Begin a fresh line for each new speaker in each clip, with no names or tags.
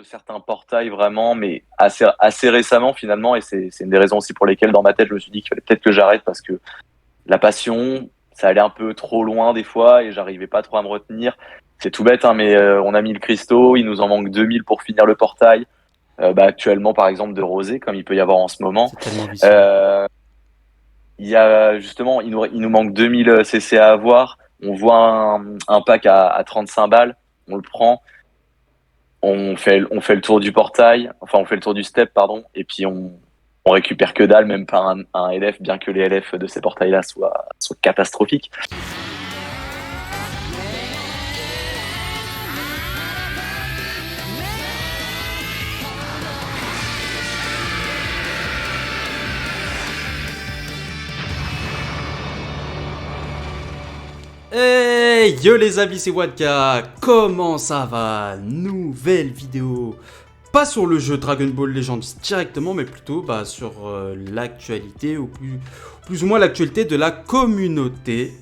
de certains portails vraiment, mais assez récemment finalement, et c'est une des raisons aussi pour lesquelles dans ma tête je me suis dit qu'il fallait peut-être que j'arrête parce que la passion, ça allait un peu trop loin des fois et j'arrivais pas trop à me retenir. C'est tout bête, hein, mais on a mis le Christo, il nous en manque 2000 pour finir le portail. Actuellement, par exemple, de rosé, comme il peut y avoir en ce moment.
C'est tellement vicieux.
Euh, il y a justement, il nous manque 2000 CC à avoir. On voit un pack à 35 balles, on le prend. On fait le tour du portail, enfin on fait le tour du step, pardon, et puis on récupère que dalle, même pas un LF, bien que les LF de ces portails-là soient catastrophiques.
Hey yo les amis, c'est Wadka. Comment ça va? Nouvelle vidéo. Pas sur le jeu Dragon Ball Legends directement, mais plutôt sur l'actualité, ou plus ou moins l'actualité de la communauté.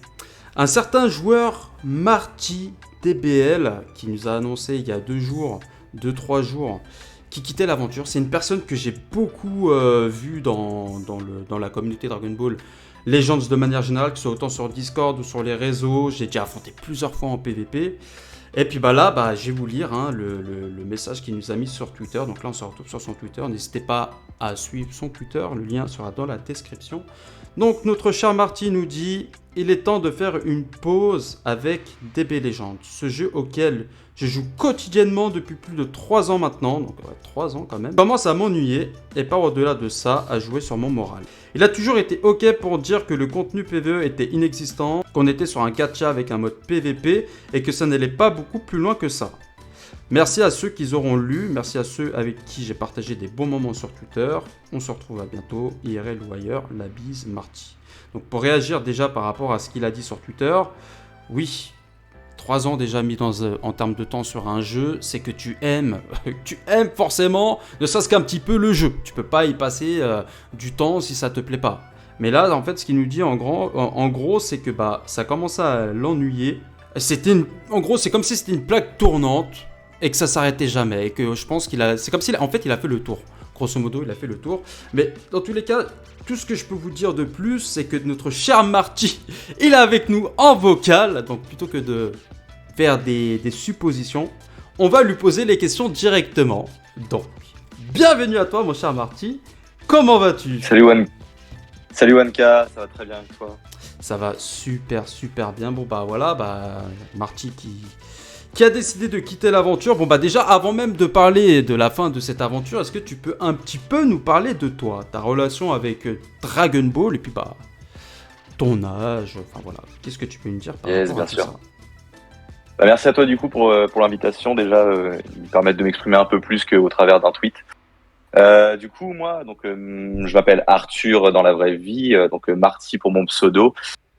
Un certain joueur Marty DBL qui nous a annoncé il y a 2-3 jours, qui quittait l'aventure. C'est une personne que j'ai beaucoup vue dans la communauté Dragon Ball Legends de manière générale, que ce soit autant sur Discord ou sur les réseaux. J'ai déjà affronté plusieurs fois en PvP. Et puis là, j'ai vous lire le message qu'il nous a mis sur Twitter. Donc là, on se retrouve sur son Twitter. N'hésitez pas à suivre son Twitter. Le lien sera dans la description. Donc notre cher Marty nous dit: il est temps de faire une pause avec DB Legends, ce jeu auquel je joue quotidiennement depuis plus de 3 ans maintenant, donc 3 ans quand même. Je commence à m'ennuyer et pas au-delà de ça à jouer sur mon moral. Il a toujours été ok pour dire que le contenu PvE était inexistant, qu'on était sur un gacha avec un mode PvP et que ça n'allait pas beaucoup plus loin que ça. Merci à ceux qui auront lu, merci à ceux avec qui j'ai partagé des bons moments sur Twitter. On se retrouve à bientôt, IRL ou ailleurs, la bise Marty. Donc pour réagir déjà par rapport à ce qu'il a dit sur Twitter, oui, 3 ans déjà mis en termes de temps sur un jeu, c'est que tu aimes forcément, ne serait-ce qu'un petit peu le jeu. Tu peux pas y passer du temps si ça te plaît pas. Mais là, en fait, ce qu'il nous dit en gros, c'est que ça commence à l'ennuyer. En gros, c'est comme si c'était une plaque tournante et que ça s'arrêtait jamais. Et que je pense c'est comme s'il en fait, il a fait le tour. Grosso modo, il a fait le tour. Mais dans tous les cas, tout ce que je peux vous dire de plus, c'est que notre cher Marty, il est avec nous en vocal. Donc plutôt que de faire des suppositions, on va lui poser les questions directement. Donc, bienvenue à toi, mon cher Marty. Comment vas-tu?
Salut Wanka, ça va très bien avec toi?
Ça va super bien. Bon Marty qui a décidé de quitter l'aventure. Bon déjà, avant même de parler de la fin de cette aventure, est-ce que tu peux un petit peu nous parler de toi, ta relation avec Dragon Ball et puis ton âge, enfin voilà, qu'est-ce que tu peux nous dire par
Yes,
rapport
bien
à tout
sûr.
ça?
Merci à toi du coup pour l'invitation. Déjà, ils me permettent de m'exprimer un peu plus qu'au travers d'un tweet. Du coup, moi, donc, je m'appelle Arthur dans la vraie vie, Marty pour mon pseudo.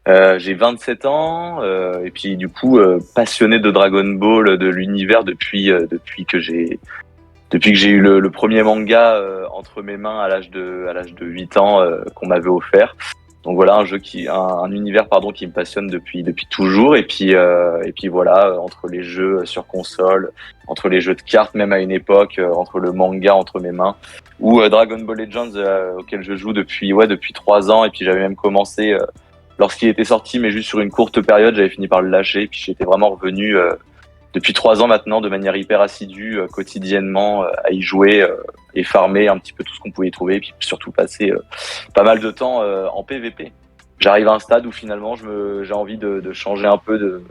J'ai 27 ans et puis du coup passionné de Dragon Ball, de l'univers depuis que j'ai eu le premier manga entre mes mains à l'âge de 8 ans qu'on m'avait offert. Donc voilà, un univers qui me passionne depuis toujours et puis voilà, entre les jeux sur console, entre les jeux de cartes même à une époque, entre le manga entre mes mains ou Dragon Ball Legends auquel je joue depuis 3 ans et puis j'avais même commencé lorsqu'il était sorti, mais juste sur une courte période, j'avais fini par le lâcher. Puis j'étais vraiment revenu depuis 3 ans maintenant, de manière hyper assidue, quotidiennement, à y jouer et farmer un petit peu tout ce qu'on pouvait y trouver. Et puis surtout passer pas mal de temps en PVP. J'arrive à un stade où finalement, j'ai envie de changer un peu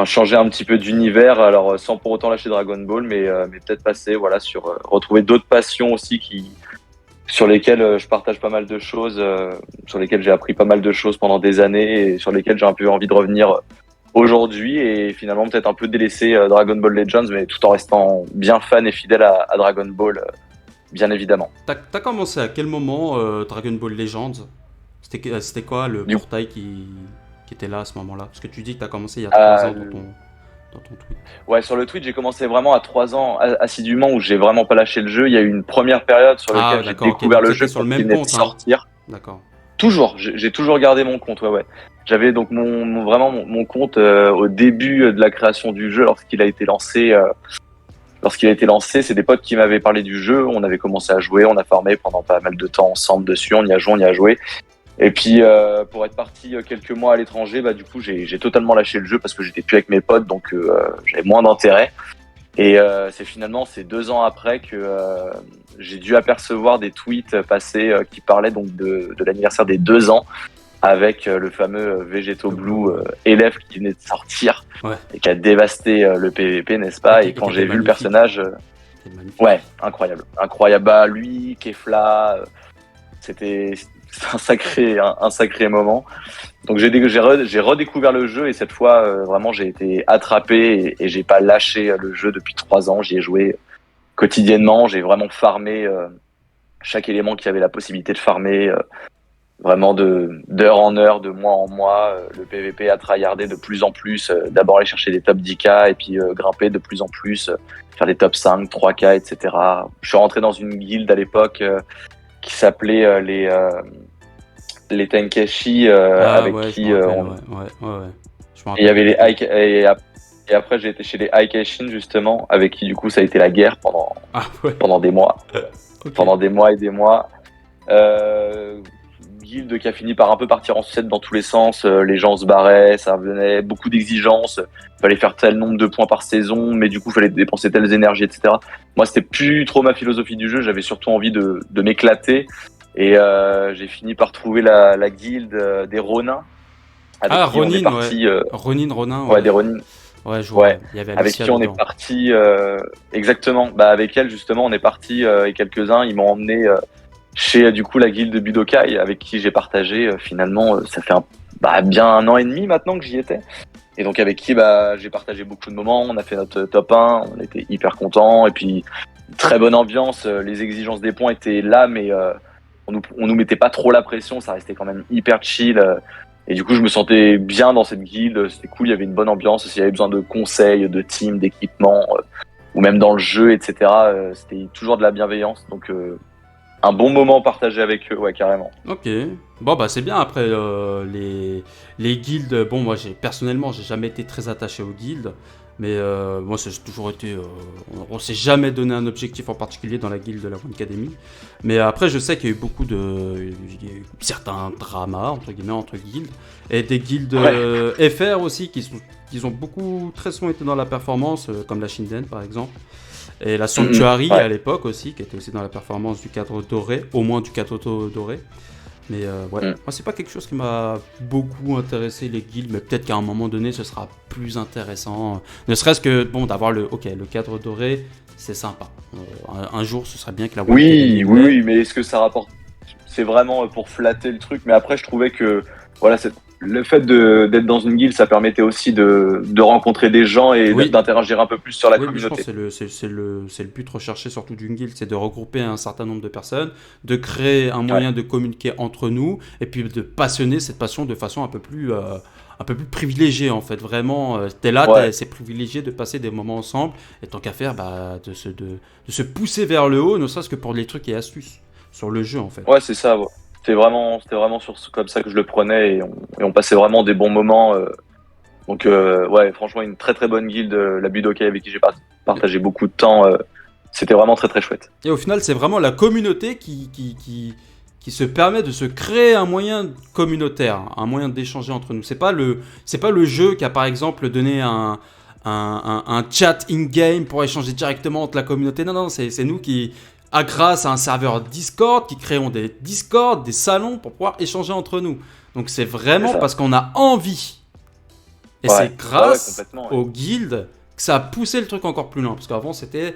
changer un petit peu d'univers. Alors sans pour autant lâcher Dragon Ball, mais peut-être passer sur retrouver d'autres passions aussi sur lesquelles je partage pas mal de choses, sur lesquelles j'ai appris pas mal de choses pendant des années et sur lesquelles j'ai un peu envie de revenir aujourd'hui et finalement peut-être un peu délaisser Dragon Ball Legends, mais tout en restant bien fan et fidèle à Dragon Ball, bien évidemment.
T'as commencé à quel moment Dragon Ball Legends? C'était quoi le
Du
portail qui était là à ce moment-là? Parce que tu dis que t'as commencé il y a 3 ans dans ton tweet.
Ouais, sur le Twitch, j'ai commencé vraiment à 3 ans assidûment où j'ai vraiment pas lâché le jeu. Il y a eu une première période sur laquelle j'ai découvert le jeu
sur le
quand il
même
venait de
compte, hein.
sortir.
D'accord.
Toujours, j'ai toujours gardé mon compte, ouais. J'avais donc mon compte au début de la création du jeu lorsqu'il a été lancé lorsqu'il a été lancé, c'est des potes qui m'avaient parlé du jeu. On avait commencé à jouer, on a farmé pendant pas mal de temps ensemble dessus. On y a joué, on y a joué. Et puis pour être parti quelques mois à l'étranger, bah du coup j'ai totalement lâché le jeu parce que j'étais plus avec mes potes, donc j'avais moins d'intérêt. Et c'est finalement ces 2 ans après que j'ai dû apercevoir des tweets passés qui parlaient donc de l'anniversaire des 2 ans avec le fameux Vegeto Blue élève qui venait de sortir et qui a dévasté le PVP, n'est-ce pas? Et quand j'ai vu le personnage, ouais, incroyable, incroyable. Bah lui, Kefla, c'était un sacré moment. Donc j'ai redécouvert le jeu et cette fois vraiment j'ai été attrapé et j'ai pas lâché le jeu depuis 3 ans. J'y ai joué quotidiennement. J'ai vraiment farmé chaque élément qui avait la possibilité de farmer. Vraiment d'heure en heure, de mois en mois, le PVP a tryhardé de plus en plus. D'abord aller chercher des top 10K et puis grimper de plus en plus, faire des top 5, 3K, etc. Je suis rentré dans une guilde à l'époque qui s'appelait les Tenkeshi avec
ouais,
qui
je me rappelle,
on...
ouais. Je me
Et il y
rappelle.
avait les et après j'ai été chez les Aikashin justement, avec qui du coup ça a été la guerre
Ah ouais,
pendant des mois,
ok.
pendant des mois et des mois. Euh, Guilde qui a fini par un peu partir en sucette dans tous les sens. Les gens se barraient, ça revenait, beaucoup d'exigences. Fallait faire tel nombre de points par saison, mais du coup fallait dépenser telles énergies, etc. Moi c'était plus trop ma philosophie du jeu. J'avais surtout envie de m'éclater et j'ai fini par trouver la guilde des Ronins avec
Ah,
qui on est
Ronin, ouais.
parti.
Ronin,
Ouais,
ouais.
des Ronin.
Ouais, je vois.
Ouais,
Il y avait
avec
Alicia
qui on est
dedans.
parti exactement. Bah avec elle justement, on est parti et quelques-uns, ils m'ont emmené chez du coup la guilde de Budokai avec qui j'ai partagé finalement ça fait bien 1 an et demi maintenant que j'y étais. Et donc avec qui j'ai partagé beaucoup de moments, on a fait notre top 1, on était hyper contents et puis très bonne ambiance, les exigences des points étaient là mais on nous mettait pas trop la pression, ça restait quand même hyper chill. Et du coup, je me sentais bien dans cette guilde, c'était cool, il y avait une bonne ambiance. S'il y avait besoin de conseils, de team, d'équipement, ou même dans le jeu, etc., c'était toujours de la bienveillance. Donc, un bon moment partagé avec eux, ouais, carrément.
Ok. Bon, bah c'est bien. Après, les guildes, bon, moi, personnellement, j'ai jamais été très attaché aux guildes. Mais moi, ça, j'ai toujours été. On s'est jamais donné un objectif en particulier dans la guilde de la One Academy. Mais après, je sais qu'il y a eu beaucoup de. Il y a eu certains dramas, entre guillemets, entre guildes. Et des guildes FR aussi qui ont beaucoup, très souvent été dans la performance, comme la Shinden par exemple. Et la Sanctuary
Ouais.
à l'époque aussi, qui était aussi dans la performance du cadre doré, au moins du cadre doré. Mais ouais, moi c'est pas quelque chose qui m'a beaucoup intéressé les guildes, mais peut-être qu'à un moment donné ce sera plus intéressant. Ne serait-ce que bon d'avoir le cadre doré, c'est sympa. Un jour ce serait bien que la One Academy
Oui, mais est-ce que ça rapporte? C'est vraiment pour flatter le truc, mais après je trouvais que voilà, le fait d'être dans une guilde, ça permettait aussi de rencontrer des gens et
Oui,
d'interagir un peu plus sur la
oui, mais je pense
communauté.
que c'est le but recherché surtout d'une guilde, c'est de regrouper un certain nombre de personnes, de créer un
Ouais,
moyen de communiquer entre nous, et puis de passionner cette passion de façon un peu plus privilégiée en fait. Vraiment, t'es là,
ouais,
c'est privilégié de passer des moments ensemble, et tant qu'à faire, de se pousser vers le haut, ne serait-ce que pour les trucs et astuces sur le jeu en fait.
ouais, c'est ça. Ouais. C'était vraiment comme ça que je le prenais et on passait vraiment des bons moments. Donc ouais, franchement, une très très bonne guilde, la Budokai avec qui j'ai partagé beaucoup de temps. C'était vraiment très très chouette.
Et au final, c'est vraiment la communauté qui se permet de se créer un moyen communautaire, un moyen d'échanger entre nous. C'est pas le jeu qui a par exemple donné un chat in-game pour échanger directement entre la communauté. Non, non, c'est nous qui, grâce à un serveur Discord, qui créons des Discord, des salons pour pouvoir échanger entre nous. Donc c'est
C'est
vraiment
ça.
parce qu'on a envie. Et
Ouais,
c'est
ouais,
grâce
complètement. Ouais.
aux guildes que ça a poussé le truc encore plus loin. Parce qu'avant, c'était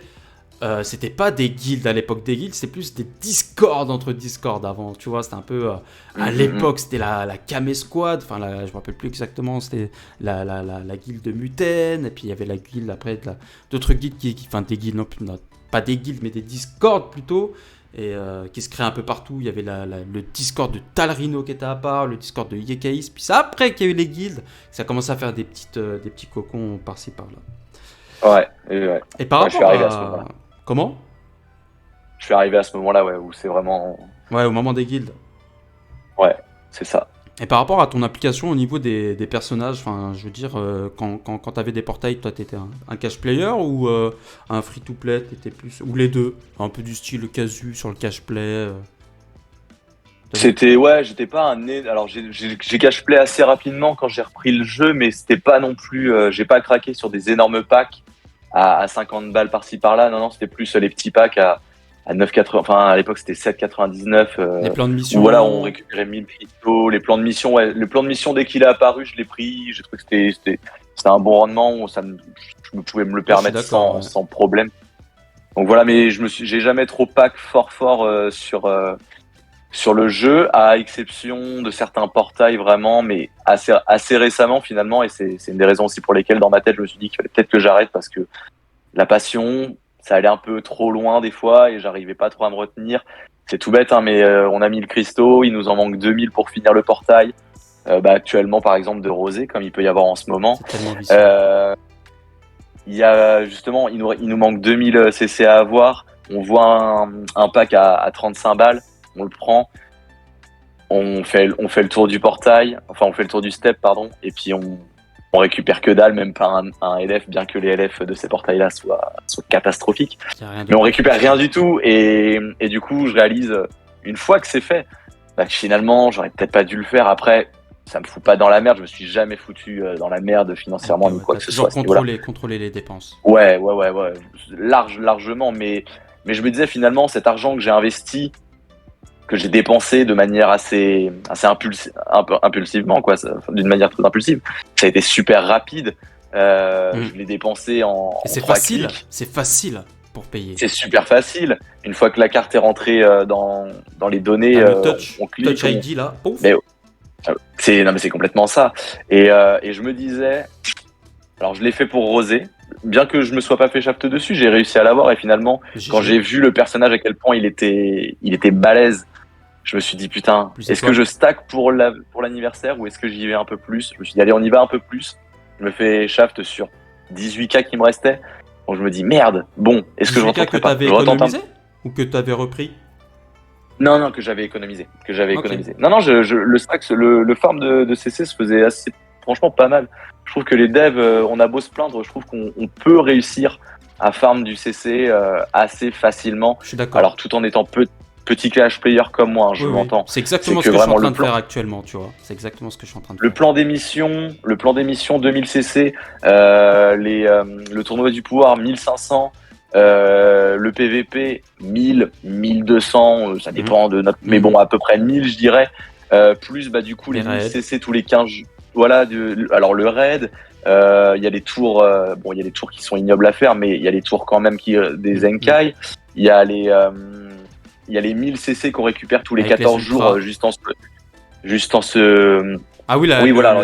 pas des guildes à l'époque des guildes, c'était plus des discords entre discords avant. Tu vois, c'était un peu. À l'époque, c'était la Kame Squad, enfin, je me rappelle plus exactement, c'était la guilde de Muten, et puis il y avait la guilde après, d'autres guildes enfin, des guildes, non, pas des guildes, mais des discords plutôt, et qui se créaient un peu partout. Il y avait le Discord de Talrino qui était à part, le Discord de Yekais, puis c'est après qu'il y a eu les guildes, ça a commencé à faire des petits cocons par-ci par-là.
Ouais, ouais.
Et par
Ouais, je suis
rapport
arrivé à ce
à.
moment-là.
Comment?
Je suis arrivé à ce moment-là, ouais, où c'est vraiment.
Ouais, au moment des guildes.
Ouais, c'est ça.
Et par rapport à ton application au niveau des personnages, enfin, je veux dire, quand tu avais des portails, toi, tu étais un cash player ou un free-to-play, t'étais plus, ou les deux, un peu du style casu sur le cash play.
J'étais pas alors j'ai cash play assez rapidement quand j'ai repris le jeu, mais c'était pas non plus, j'ai pas craqué sur des énormes packs à 50 balles par-ci par-là. Non, c'était plus les petits packs à 9,80, enfin à l'époque c'était 7,99.
Les plans de
Où
mission.
voilà, on récupérait 1000 cristaux, les plans de mission, le plan de mission dès qu'il est apparu, je l'ai pris, j'ai trouvé que c'était un bon rendement, je pouvais me le permettre sans problème. Donc voilà, mais j'ai jamais trop pack fort sur le jeu, à exception de certains portails vraiment, mais assez récemment finalement, et c'est une des raisons aussi pour lesquelles dans ma tête je me suis dit qu'il fallait peut-être que j'arrête, parce que la passion, ça allait un peu trop loin des fois et j'arrivais pas trop à me retenir. C'est tout bête, hein, mais on a 1000 cristaux, il nous en manque 2000 pour finir le portail. Actuellement par exemple de rosée, comme il peut y avoir en ce moment.
C'est tellement vicieux.
Il y a justement, il nous manque 2000 CC à avoir. On voit un pack à 35 balles. On le prend, on fait le tour du portail, enfin on fait le tour du step, pardon, et puis on récupère que dalle, même pas un LF, bien que les LF de ces portails-là soient catastrophiques. Mais on récupère rien du tout, et du coup je réalise, une fois que c'est fait, que finalement j'aurais peut-être pas dû le faire. Après, ça me fout pas dans la merde, je me suis jamais foutu dans la merde financièrement, ni quoi que ce soit.
Contrôler les dépenses.
Ouais, largement, mais je me disais finalement, cet argent que j'ai investi, que j'ai dépensé de manière assez impulsivement, quoi, d'une manière très impulsive. Ça a été super rapide. Je l'ai dépensé en
c'est
3
facile.
clics.
C'est facile pour payer.
C'est super facile. Une fois que la carte est rentrée dans les données, on clique.
Touch ID là. Pouf.
C'est complètement ça. Et je me disais, alors je l'ai fait pour Rosé. Bien que je me sois pas fait shaft dessus, j'ai réussi à l'avoir, et finalement, quand j'ai vu le personnage à quel point il était balèze, je me suis dit putain, est-ce que je stack pour l'anniversaire ou est-ce que j'y vais un peu plus? Je me suis dit allez, on y va un peu plus. Je me fais shaft sur 18K qui me restait. Donc je me dis merde, bon, est-ce que je retente
que tu avais économisé ou que tu avais repris?
Non, que j'avais économisé. Non, le stack, le farm de CC se faisait assez, franchement pas mal. Je trouve que les devs, on a beau se plaindre, je trouve qu'on peut réussir à farm du CC assez facilement.
Je suis d'accord.
Alors tout en étant petit cash player comme moi, je m'entends.
C'est exactement ce que je suis en train de faire actuellement, tu vois. C'est exactement ce que je suis en train de faire.
Le plan d'émission 2000 CC, le tournoi du pouvoir 1500, le PVP 1000, 1200, ça dépend de notre, mais bon, à peu près 1000, je dirais. Plus du coup les 1000 CC tous les 15 jours. Voilà, alors le raid, il y a des tours, il y a des tours qui sont ignobles à faire, mais il y a des tours quand même des Zenkai. Il y a les 1000 CC qu'on récupère tous les 14 jours, juste en ce.
Ah oui,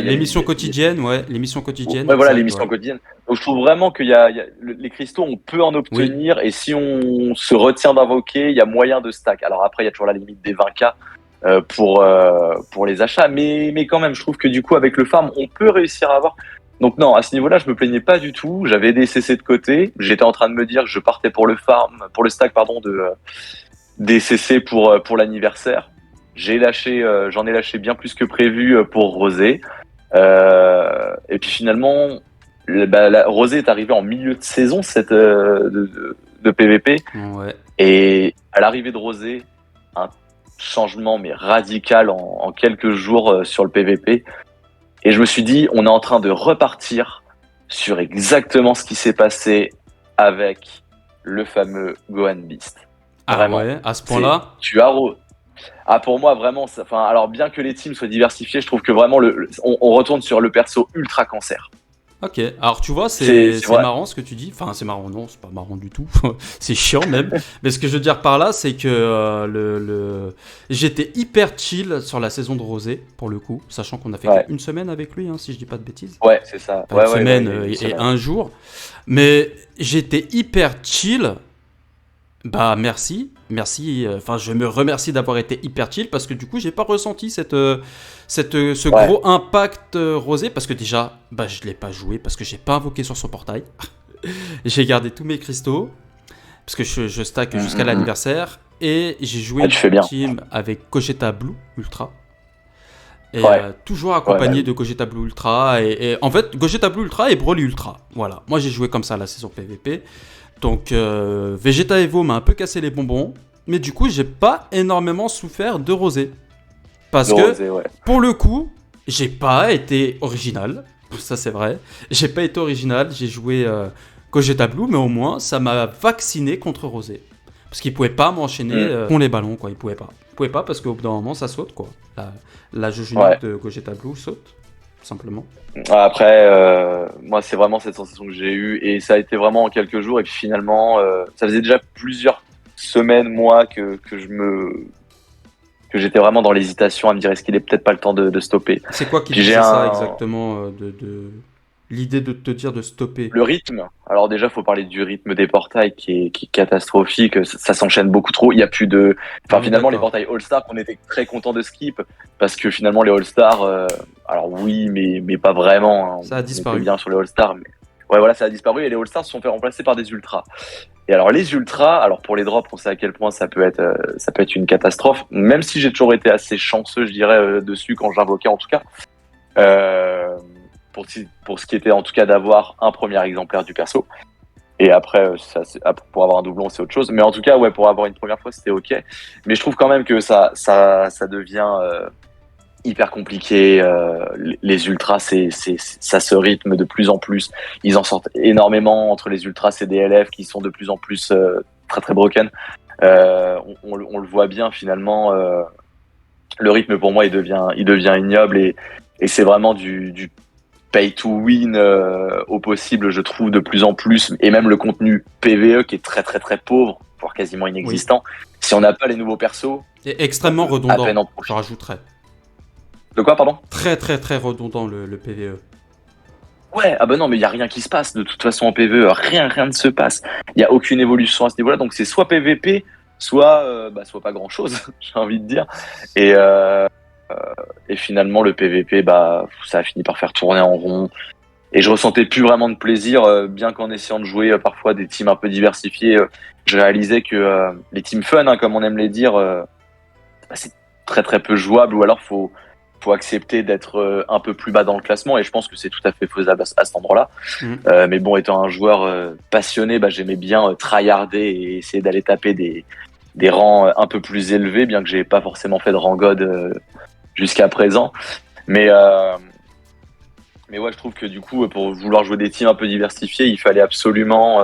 les missions quotidiennes, les missions quotidiennes.
Ouais, voilà, les missions quotidiennes. Donc je trouve vraiment qu'il y a les cristaux, on peut en obtenir, et si on se retient d'invoquer, il y a moyen de stack. Alors après, il y a toujours la limite des 20K pour les achats, mais quand même, je trouve que du coup, avec le farm, on peut réussir à avoir. Donc non, à ce niveau-là, je me plaignais pas du tout. J'avais des CC de côté. J'étais en train de me dire que je partais pour le stack, des CC pour l'anniversaire. J'en ai lâché bien plus que prévu pour Rosé. Et puis finalement, la Rosé est arrivée en milieu de saison de PVP.
Ouais.
Et à l'arrivée de Rosé, un changement mais radical en quelques jours sur le PVP. Et je me suis dit, on est en train de repartir sur exactement ce qui s'est passé avec le fameux Gohan Beast.
Vraiment, ouais, à ce point-là.
Pour moi, vraiment, alors bien que les teams soient diversifiés, je trouve que vraiment, on retourne sur le perso ultra cancer.
Ok, alors tu vois, c'est marrant ce que tu dis. Enfin, c'est marrant, non, c'est pas marrant du tout. C'est chiant même. Mais ce que je veux dire par là, c'est que j'étais hyper chill sur la saison de Rosé, pour le coup, sachant qu'on a fait une semaine avec lui, si je dis pas de bêtises.
Ouais, c'est ça.
Une semaine et un jour. Mais j'étais hyper chill. Bah merci, enfin je me remercie d'avoir été hyper chill, parce que du coup j'ai pas ressenti ce gros impact Rosé, parce que déjà je l'ai pas joué, parce que j'ai pas invoqué sur son portail. J'ai gardé tous mes cristaux, parce que je stack jusqu'à l'anniversaire, et j'ai joué une team avec Gogeta Blue Ultra. Et
Ouais.
toujours accompagné
Ouais,
de Gogeta Blue Ultra. Et en fait, Gogeta Blue Ultra et Broly Ultra. Voilà. Moi, j'ai joué comme ça la saison PVP. Donc, Vegeta Evo m'a un peu cassé les bonbons. Mais du coup, j'ai pas énormément souffert de Rosé. Parce
de
que,
Rosé, ouais.
pour le coup, j'ai pas été original. Ça, c'est vrai. J'ai pas été original. J'ai joué Gogeta Blue, mais au moins, ça m'a vacciné contre Rosé. Parce qu'il pouvait pas m'enchaîner con les ballons, quoi. Il pouvait pas. Il pouvait pas parce qu'au bout d'un moment, ça saute, quoi. La jauge unique
Ouais.
de Gogeta Blue saute, tout simplement.
Après, moi, c'est vraiment cette sensation que j'ai eue et ça a été vraiment en quelques jours. Et puis finalement, ça faisait déjà plusieurs semaines, mois que j'étais vraiment dans l'hésitation à me dire est-ce qu'il est peut-être pas le temps de stopper.
C'est quoi qui
Puis
disait ça exactement l'idée de te dire de stopper?
le rythme. Alors déjà, faut parler du rythme des portails qui est catastrophique. Ça s'enchaîne beaucoup trop. Il y a plus de.
Ah
Enfin,
oui,
finalement, les
d'accord.
portails All-Star, on était très content de skip parce que finalement, les All-Star, alors oui, mais pas vraiment. Hein.
Ça a
On était
disparu.
bien sur les All-Star, mais ouais, voilà, ça a disparu et les All-Stars se sont fait remplacer par des Ultras. Et alors les Ultras, alors pour les drops, on sait à quel point ça peut être une catastrophe. Même si j'ai toujours été assez chanceux, je dirais, dessus quand j'invoquais en tout cas. Euh, pour ce qui était en tout cas d'avoir un premier exemplaire du perso. Et après, pour avoir un doublon, c'est autre chose. Mais en tout cas, ouais, pour avoir une première fois, c'était ok. Mais je trouve quand même que ça devient hyper compliqué. Les ultras, ça se rythme de plus en plus. Ils en sortent énormément entre les ultras, c'est des LF qui sont de plus en plus très très broken. On le voit bien finalement. Le rythme pour moi, il devient ignoble et c'est vraiment du pay to win au possible, je trouve, de plus en plus, et même le contenu PVE qui est très très très pauvre, voire quasiment
Oui.
inexistant. Si on n'a pas les nouveaux persos,
Et extrêmement
à peine
redondant,
en
je
profiter.
rajouterais.
De quoi, pardon?
Très très très redondant le PVE.
Ouais, ah bah non, mais il y a rien qui se passe de toute façon en PVE, rien ne se passe. Il y a aucune évolution à ce niveau-là, donc c'est soit PVP, soit pas grand-chose, j'ai envie de dire. Et et finalement le PVP, ça a fini par faire tourner en rond. Et je ressentais plus vraiment de plaisir, bien qu'en essayant de jouer parfois des teams un peu diversifiés, je réalisais que les teams fun, hein, comme on aime les dire, c'est très très peu jouable, ou alors faut accepter d'être un peu plus bas dans le classement, et je pense que c'est tout à fait faisable à cet endroit-là.
Mhm.
Mais bon, étant un joueur passionné, j'aimais bien tryharder et essayer d'aller taper des rangs un peu plus élevés, bien que j'ai pas forcément fait de rang God jusqu'à présent. Mais ouais, je trouve que du coup, pour vouloir jouer des teams un peu diversifiés, il fallait absolument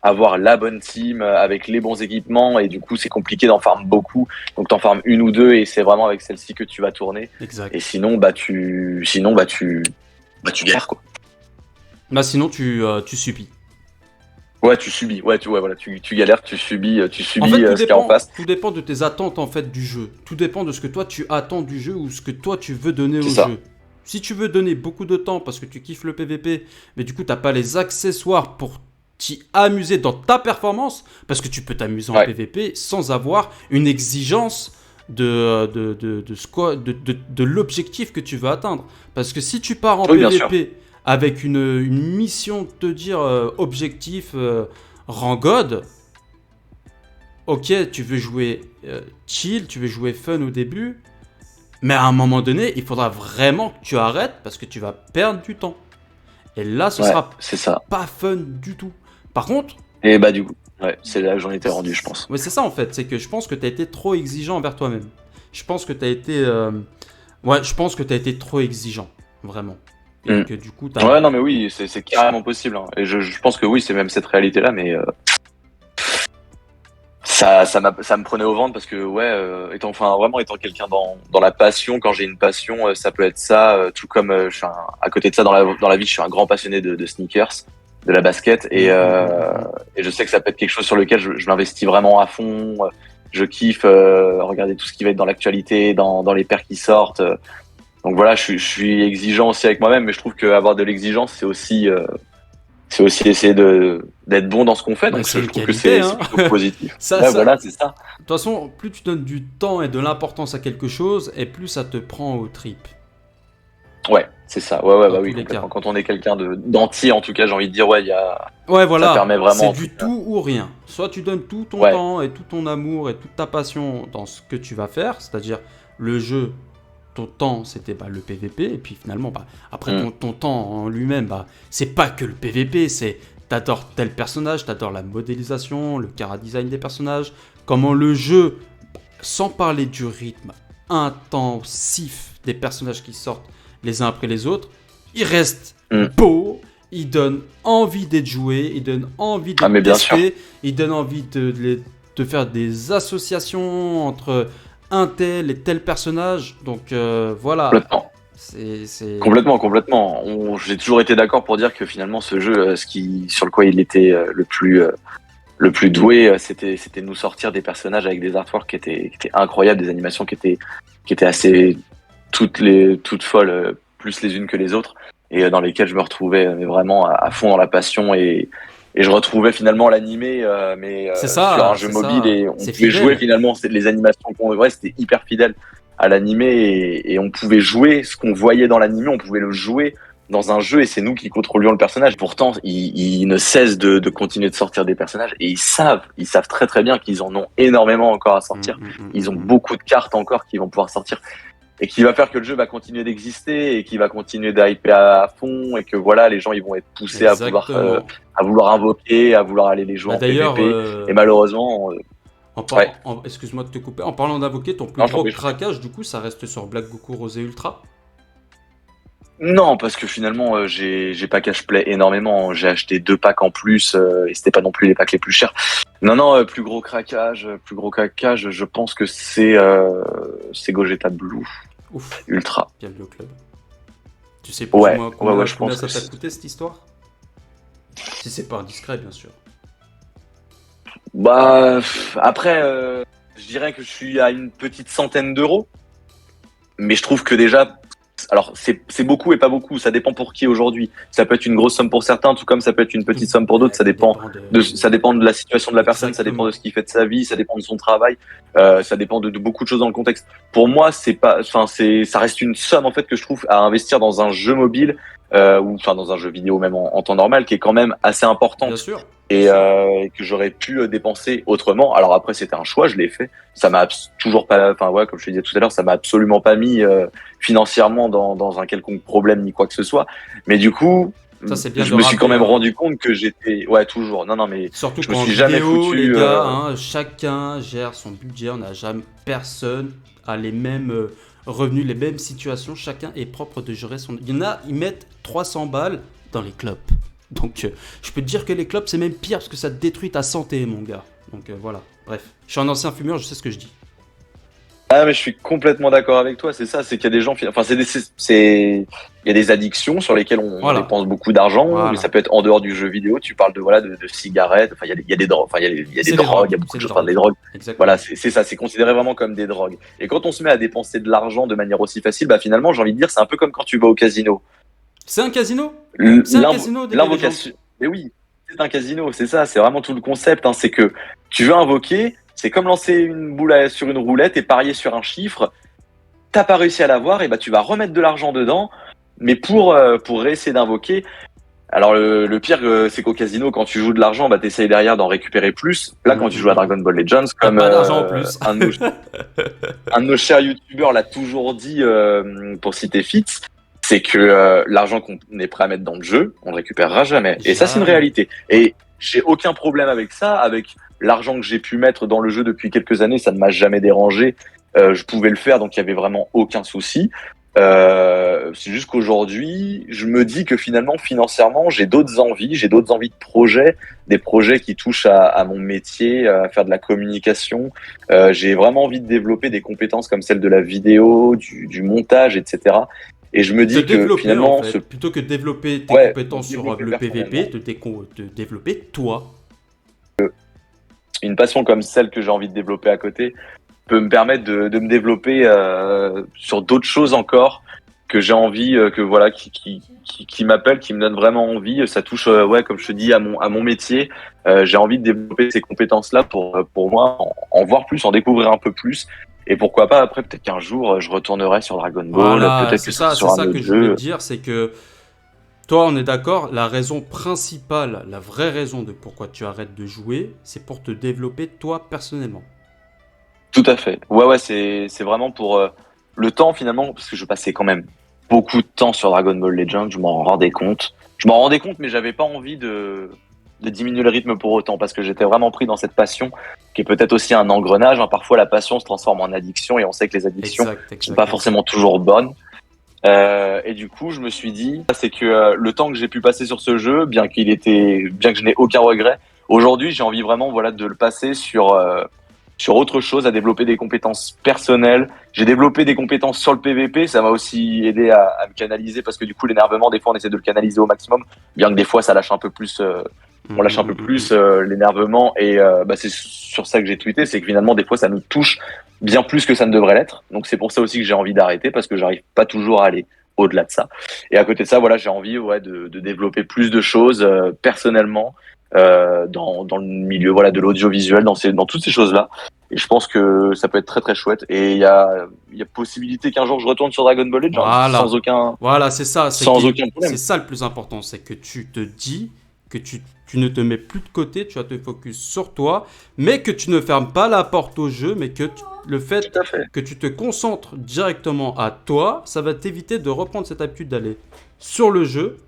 avoir la bonne team avec les bons équipements. Et du coup, c'est compliqué d'en farm beaucoup. Donc, t'en farmes une ou deux et c'est vraiment avec celle-ci que tu vas tourner.
Exact.
Et sinon, tu galères, quoi.
Sinon, tu subis.
Ouais, tu subis. Ouais, voilà, tu galères, tu subis
En fait,
ce qu'il y a en face.
tout dépend de tes attentes en fait du jeu. Tout dépend de ce que toi tu attends du jeu ou ce que toi tu veux donner
C'est
au
ça.
jeu. Si tu veux donner beaucoup de temps parce que tu kiffes le PVP, mais du coup t'as pas les accessoires pour t'y amuser dans ta performance, parce que tu peux t'amuser en
Ouais.
PVP sans avoir une exigence de l'objectif que tu veux atteindre. Parce que si tu pars en
Oui, bien sûr.
PVP avec une mission de te dire objectif rang God, ok, tu veux jouer chill, tu veux jouer fun au début, mais à un moment donné, il faudra vraiment que tu arrêtes parce que tu vas perdre du temps. Et là, ce
Ouais,
sera
c'est ça.
pas fun du tout. Par contre,
Et du coup, ouais, c'est là que j'en étais rendu, je pense.
ouais, c'est ça en fait, c'est que je pense que tu as été trop exigeant envers toi-même. Je pense que tu as été je pense que tu as été trop exigeant, vraiment. Et que du coup,
Ouais, non, mais oui, c'est carrément possible. Hein. Et je pense que oui, c'est même cette réalité-là, mais ça me prenait au ventre parce que, ouais, vraiment étant quelqu'un dans la passion, quand j'ai une passion, ça peut être ça, tout comme à côté de ça, dans la vie, je suis un grand passionné de sneakers, de la basket, et je sais que ça peut être quelque chose sur lequel je m'investis vraiment à fond. Je kiffe regarder tout ce qui va être dans l'actualité, dans les paires qui sortent. Donc voilà, je suis exigeant aussi avec moi-même, mais je trouve qu'avoir de l'exigence, c'est aussi essayer d'être bon dans ce qu'on fait.
Bah,
Donc
c'est
je
une
trouve que
qualité,
c'est
hein.
plutôt positif.
Ça,
Ouais,
ça-
voilà, c'est ça.
De toute façon, plus tu donnes du temps et de l'importance à quelque chose, et plus ça te prend aux tripes.
Ouais, c'est ça. Ouais,
Dans tous
oui,
les
complètement.
cas.
Quand on est quelqu'un d'entier, en tout cas, j'ai envie de dire, ouais,
Ouais,
ça
voilà,
permet vraiment.
c'est
en
du
tout cas.
tout ou rien. Soit tu donnes tout ton
Ouais.
temps et tout ton amour et toute ta passion dans ce que tu vas faire, c'est-à-dire le jeu ton temps, c'était le PVP. Et puis finalement, après ton temps en lui-même, c'est pas que le PVP, c'est t'adores tel personnage, t'adores la modélisation, le chara-design des personnages, comment le jeu, sans parler du rythme intensif des personnages qui sortent les uns après les autres, il reste beau, il donne envie d'être joué, il donne envie d'être testé, il donne envie de faire des associations entre un tel et tel personnage. Donc voilà.
Complètement. J'ai toujours été d'accord pour dire que finalement ce jeu, sur le quoi il était le plus doué, c'était de nous sortir des personnages avec des artworks qui étaient incroyables, des animations qui étaient assez toutes folles, plus les unes que les autres, et dans lesquelles je me retrouvais vraiment à fond dans la passion, et je retrouvais finalement l'animé, sur un jeu mobile, et on pouvait jouer finalement, les animations c'était hyper fidèle à l'animé, et on pouvait jouer ce qu'on voyait dans l'animé, on pouvait le jouer dans un jeu, et c'est nous qui contrôlions le personnage. Pourtant, ils ne cessent de continuer de sortir des personnages, et ils savent très très bien qu'ils en ont énormément encore à sortir. Ils ont beaucoup de cartes encore qui vont pouvoir sortir, et qui va faire que le jeu va continuer d'exister, et qui va continuer d'hyper à fond, et que voilà, les gens ils vont être poussés à vouloir invoquer, à vouloir aller les jouer en PvP. Et malheureusement,
excuse-moi de te couper. En parlant d'invoquer, ton plus gros craquage, du coup, ça reste sur Black Goku Rosé Ultra?
Non, parce que finalement, j'ai pas cash-play énormément. J'ai acheté 2 packs en plus, et c'était pas non plus les packs les plus chers. Non, plus gros craquage, je pense que c'est Gogeta Blue.
Ouf.
Ultra.
Bienvenue au club. Tu sais plus ou moins combien ça t'a coûté cette histoire? Si c'est pas indiscret, bien sûr.
Après, je dirais que je suis à une petite centaine d'euros. Mais je trouve que déjà, alors c'est beaucoup et pas beaucoup, ça dépend pour qui aujourd'hui. Ça peut être une grosse somme pour certains, tout comme ça peut être une petite somme pour d'autres. Ça dépend de la situation de la personne, ça dépend de ce qu'il fait de sa vie, ça dépend de son travail, ça dépend de beaucoup de choses dans le contexte. Pour moi, ça reste une somme en fait que je trouve à investir dans un jeu mobile, ou dans un jeu vidéo même en temps normal, qui est quand même assez importante.
Bien sûr.
Et que j'aurais pu dépenser autrement. Alors après, c'était un choix, je l'ai fait. Ça m'a toujours pas, comme je te disais tout à l'heure, ça m'a absolument pas mis financièrement dans un quelconque problème ni quoi que ce soit. Mais du coup, je me suis quand même rendu compte que j'étais, toujours. Non, mais
surtout
je me suis jamais foutu.
Les gars, chacun gère son budget. On n'a jamais personne a les mêmes revenus, les mêmes situations. Chacun est propre de gérer son. Il y en a, ils mettent 300 balles dans les clubs. Donc, je peux te dire que les clopes, c'est même pire parce que ça détruit ta santé, mon gars. Donc, voilà. Bref, je suis un ancien fumeur, je sais ce que je dis.
Ah, mais je suis complètement d'accord avec toi. C'est ça, c'est qu'il y a des gens. Enfin, il y a des addictions sur lesquelles on dépense beaucoup d'argent. Mais ça peut être en dehors du jeu vidéo. Tu parles de cigarettes. Enfin, il y a des drogues. Enfin, il y a des drogues. Il y a beaucoup de choses. Des drogues.
Exactement.
Voilà, c'est ça. C'est considéré vraiment comme des drogues. Et quand on se met à dépenser de l'argent de manière aussi facile, finalement, j'ai envie de dire, c'est un peu comme quand tu vas au casino.
C'est un casino.
L'invocation. Mais oui, c'est un casino, c'est ça, c'est vraiment tout le concept. C'est que tu veux invoquer, c'est comme lancer une boule sur une roulette et parier sur un chiffre. T'as pas réussi à l'avoir, et tu vas remettre de l'argent dedans, mais pour essayer d'invoquer. Alors le pire, c'est qu'au casino, quand tu joues de l'argent, t'essayes derrière d'en récupérer plus. Là, quand tu joues à Dragon Ball Legends, comme
pas d'argent en plus.
un de nos chers youtubeurs l'a toujours dit, pour citer Fitz, c'est que l'argent qu'on est prêt à mettre dans le jeu, on ne récupérera jamais. Et ça, c'est une réalité. Et j'ai aucun problème avec ça. Avec l'argent que j'ai pu mettre dans le jeu depuis quelques années, ça ne m'a jamais dérangé. Je pouvais le faire, donc il y avait vraiment aucun souci. C'est juste qu'aujourd'hui, je me dis que finalement, financièrement, j'ai d'autres envies de projets, des projets qui touchent à mon métier, à faire de la communication. J'ai vraiment envie de développer des compétences comme celle de la vidéo, du montage, etc. Et je me dis que finalement,
plutôt que de développer tes compétences sur le PVP, de développer toi.
Une passion comme celle que j'ai envie de développer à côté peut me permettre de me développer sur d'autres choses encore que j'ai envie, qui m'appellent, qui me donnent vraiment envie. Ça touche, comme je te dis, à mon métier. J'ai envie de développer ces compétences-là pour moi, en voir plus, en découvrir un peu plus. Et pourquoi pas, après, peut-être qu'un jour, je retournerai sur Dragon Ball. Peut-être que
c'est ça que je voulais te dire, c'est que toi, on est d'accord, la raison principale, la vraie raison de pourquoi tu arrêtes de jouer, c'est pour te développer toi personnellement.
Tout à fait. Ouais, c'est vraiment pour le temps finalement, parce que je passais quand même beaucoup de temps sur Dragon Ball Legends, je m'en rendais compte. Je m'en rendais compte, mais j'avais pas envie de diminuer le rythme pour autant, parce que j'étais vraiment pris dans cette passion, qui est peut-être aussi un engrenage, hein. Parfois la passion se transforme en addiction, et on sait que les addictions sont pas forcément toujours bonnes. Et du coup, je me suis dit, c'est que le temps que j'ai pu passer sur ce jeu, bien que je n'ai aucun regret, aujourd'hui, j'ai envie vraiment, voilà, de le passer sur autre chose, à développer des compétences personnelles. J'ai développé des compétences sur le PVP, ça m'a aussi aidé à me canaliser, parce que du coup, l'énervement, des fois, on essaie de le canaliser au maximum, bien que des fois, ça lâche un peu plus. On lâche un peu plus l'énervement, et c'est sur ça que j'ai tweeté, c'est que finalement, des fois, ça nous touche bien plus que ça ne devrait l'être. Donc c'est pour ça aussi que j'ai envie d'arrêter, parce que j'arrive pas toujours à aller au-delà de ça. Et à côté de ça, voilà, j'ai envie de développer plus de choses personnellement dans le milieu, voilà, de l'audiovisuel, dans toutes ces choses-là. Et je pense que ça peut être très très chouette. Et il y a possibilité qu'un jour je retourne sur Dragon Ball Legends
Voilà, c'est ça.
sans aucun problème.
C'est ça le plus important, c'est que tu te dis que tu ne te mets plus de côté, tu vas te focus sur toi, mais que tu ne fermes pas la porte au jeu, mais que le fait que tu te concentres directement à toi, ça va t'éviter de reprendre cette habitude d'aller sur le jeu,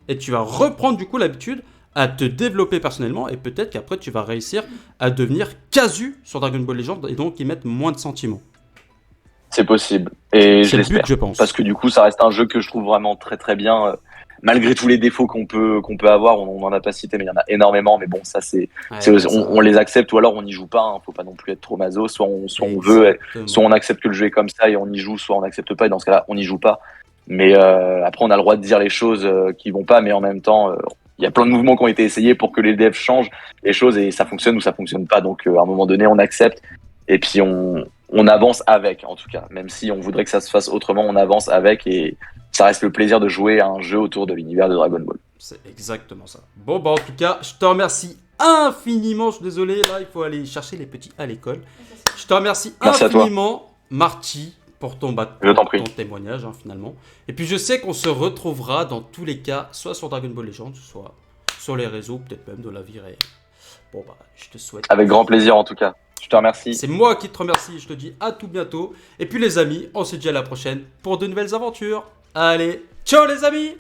et tu vas reprendre du coup l'habitude à te développer personnellement, et peut-être qu'après tu vas réussir à devenir casu sur Dragon Ball Legends, et donc y mettre moins de sentiments.
C'est possible, et je l'espère,
je pense.
parce que du coup ça reste un jeu que je trouve vraiment très très bien, malgré tous les défauts qu'on peut avoir. On en a pas cité, mais il y en a énormément, mais bon, ça on les accepte, ou alors on n'y joue pas, hein. Faut pas non plus être trop maso, soit on veut, soit on accepte que le jeu est comme ça et on y joue, soit on n'accepte pas, et dans ce cas-là on n'y joue pas. Mais après on a le droit de dire les choses qui vont pas, mais en même temps il y a plein de mouvements qui ont été essayés pour que les devs changent les choses, et ça fonctionne ou ça fonctionne pas. Donc à un moment donné on accepte, et puis on avance avec, en tout cas. Même si on voudrait que ça se fasse autrement, on avance avec, et ça reste le plaisir de jouer à un jeu autour de l'univers de Dragon Ball.
C'est exactement ça. Bon, en tout cas, je te remercie infiniment. Je suis désolé, là, il faut aller chercher les petits à l'école. Je te remercie infiniment, Marty, pour ton témoignage, hein, finalement. Et puis, je sais qu'on se retrouvera dans tous les cas, soit sur Dragon Ball Legends, soit sur les réseaux, peut-être même de la vie réelle. Bon, je te souhaite...
Avec grand plaisir, en tout cas. Je te remercie.
C'est moi qui te remercie. Je te dis à tout bientôt. Et puis, les amis, on se dit à la prochaine pour de nouvelles aventures. Allez, ciao les amis!